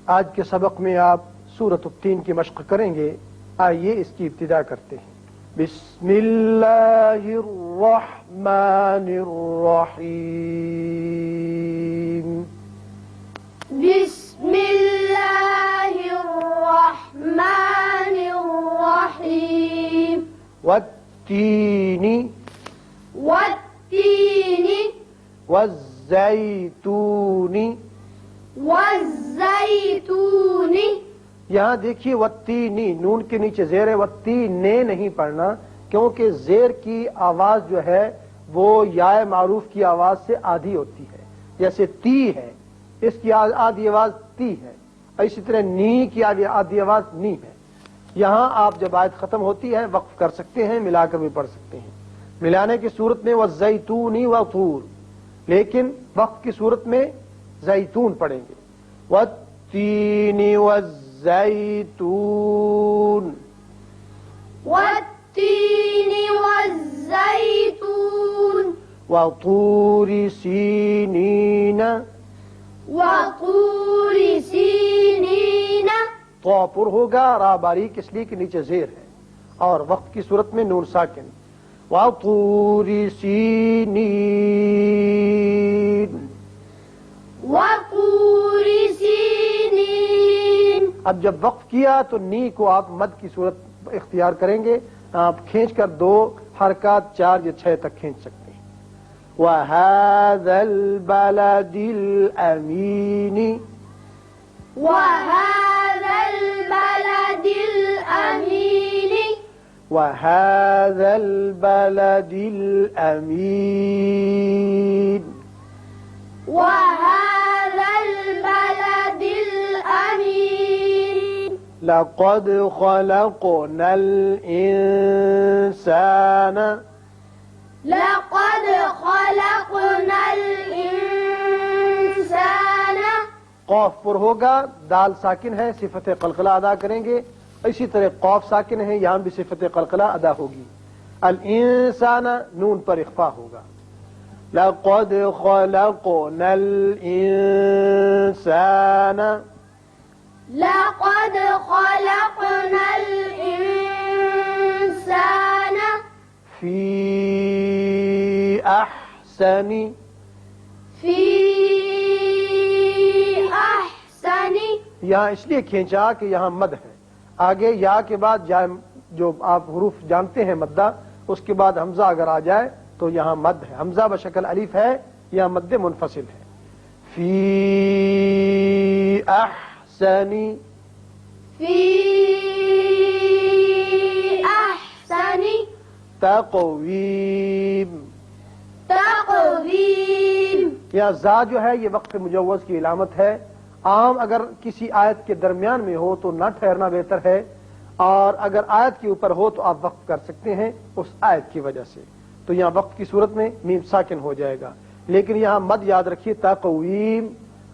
आज के सबक में आप सूरत तीन की मश्क करेंगे। आइए इसकी इब्तिदा करते हैं। बिस्मिल्लाहिर्रहमानिर्रहीम। बिस्मिल्लाहिर्रहमानिर्रहीम। वत्तीनी वत्तीनी वज़्ज़ैतूनी वज़्ज़ैतूनी। यहाँ देखिए वत्तीनी, नून के नीचे जेर है, वत्ती ने नहीं पढ़ना, क्योंकि जेर की आवाज जो है वो याए मारूफ की आवाज से आधी होती है। जैसे ती है, इसकी आधी आवाज ती है, इसी तरह नी की आधी आवाज नी है। यहाँ आप जब आयत खत्म होती है वक्फ कर सकते हैं, मिलाकर भी पढ़ सकते हैं। मिलाने की सूरत में वज़्ज़ैतूनी व तूर, लेकिन वक्फ की सूरत में जैतून पढ़ेंगे। वत्तीनी वज़्ज़ैतून वत्तीनी वज़्ज़ैतून वतूरि सीनीन वतूरि सीनीन। तो पुर होगा, रा बारीक इसलिए कि नीचे जेर है, और वक्त की सूरत में नून साकिन। वतूरि सीनीन वतूरि सीनीन। अब जब वक्फ किया तो नी को आप मद की सूरत इख्तियार करेंगे। आप खींच कर 2 हरकत 4 या 6 तक खींच सकते हैं। वहाज़ल बलदिल अमीनी वहाज़ल बलदिल अमीनी वहाज़ल बलदिल अमीन वहाज़ल बलदिल अमीन। लक़द ख़लक़नल इंसान लक़द ख़लक़नल इंसान। क़ाफ पर होगा, दाल साकिन है, सिफत क़लक़ला अदा करेंगे। इसी तरह क़ाफ साकिन है, यहाँ भी सिफत क़लक़ला अदा होगी। अल इंसान नून पर इख्फा होगा। लक़द ख़लक़नल इंसान लक़द ख़लक़नल इंसान फी अहसनी फी अहसनी। यहाँ इसलिए खींचा कि यहाँ मद है। आगे या के बाद जो आप हुरूफ जानते हैं मद्दा, उसके बाद हमजा अगर आ जाए तो यहाँ मद है। हमजा बशकल अलिफ है, यहाँ मद्दे मुनफसिल है। फी अहसनी फी अहसनी तक़वीम। तक़वीम। यहाँ जा जो है ये वक्फ मुजव्वज़ की इलामत है। आम अगर किसी आयत के दरमियान में हो तो न ठहरना बेहतर है, और अगर आयत के ऊपर हो तो आप वक्फ कर सकते हैं उस आयत की वजह से। तो यहाँ वक्फ की सूरत में मीम साकिन हो जाएगा, लेकिन यहाँ मद याद रखिए तक़वीम।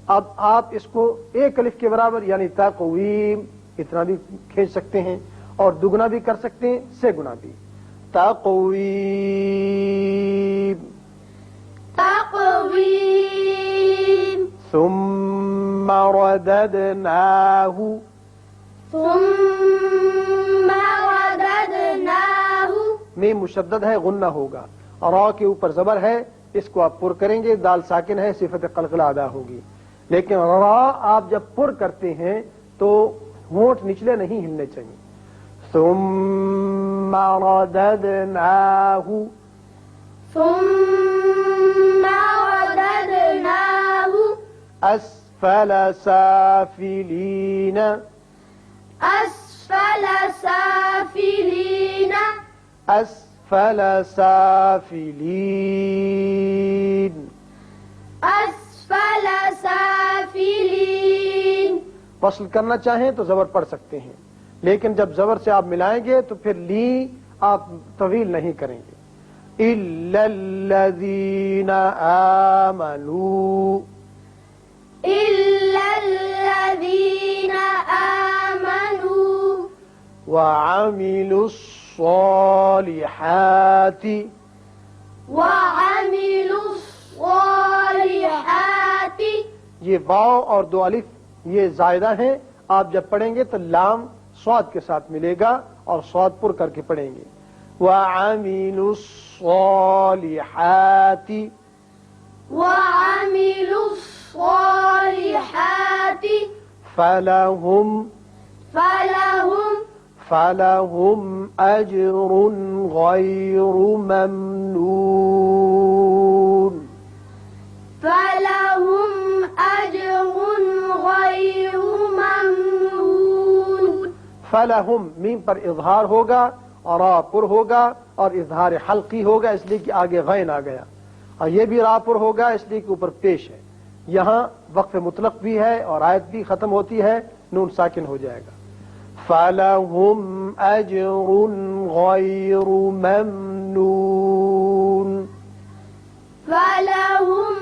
अब आप इसको एक अलिफ के बराबर यानी तक़वीम इतना भी खींच सकते हैं, और दुगना भी कर सकते हैं, से गुना भी। तक़वीम तक़वीम। सुम्मा रददनाहु सुम्मा रददनाहु। में मुशद्दद है, गुन्ना होगा, और रा के ऊपर जबर है, इसको आप पुर करेंगे। दाल साकिन है, सिफत क़लक़ला अदा होगी। लेकिन रा आप जब पुर करते हैं तो होंठ निचले नहीं हिलने चाहिए। सुम्मा रददनाहु सुम्मा रददनाहु अस्फल साफिलीन अस्फल साफिलीन अस्फल साफिलीन अस्फल साफिलीन। वस्ल करना चाहें तो जबर पढ़ सकते हैं, लेकिन जब जबर से आप मिलाएंगे तो फिर ली आप तवील नहीं करेंगे। इल्लल्लज़ीना आमनू इल्लल्लज़ीना आमनू वअमिलुस्सॉलिहाति वअमिलुस्सॉलिहाति। ये वाव और 2 अलिफ ये जायदा है, आप जब पढ़ेंगे तो लाम स्वाद के साथ मिलेगा और स्वाद पुर करके पढ़ेंगे। वअमिलुस्सॉलिहाति, वअमिलुस्सॉलिहाति फलहुम फलहुम अज्रुन गैरु ममनून, फलहुम अज्रुन गैरु ममनून। फलहुम मीम पर इजहार होगा और रापुर होगा और इजहार हल्की होगा, इसलिए कि आगे गैन आ गया, और ये भी रापुर होगा इसलिए कि ऊपर पेश है। यहाँ वक्फ मुतलक भी है और आयत भी खत्म होती है, नून साकिन हो जाएगा। फलहुम अज्रुन गैरु ममनून, फलहुम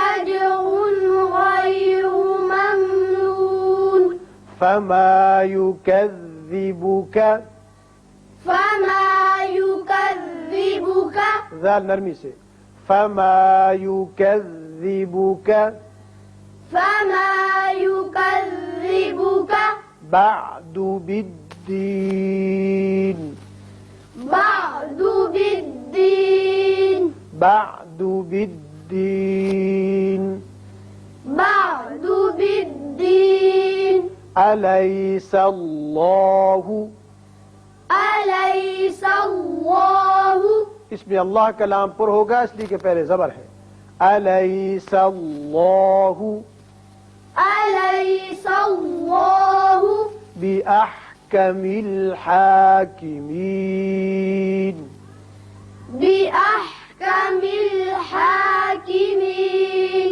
अज्रुन गैरु ममनून। फमा युकज़्ज़िबुक, फमा युकज़्ज़िबुक, ज़ाल नरमी से, फमा युकज़्ज़िबुक फमा युकज़्ज़िबुक बअदु बिद्दीन, बअदु बिद्दीन, बअदु बिद्दीन, बअदु बिद्दीन। अलैसल्लाहु, अलैसल्लाहु, इसमें अल्लाह का लाम पुर होगा इसलिए कि पहले जबर है। अलैसल्लाहु अलैसल्लाहु बिअहकमिल हाकिमीन, बिअहकमिल हाकिमीन,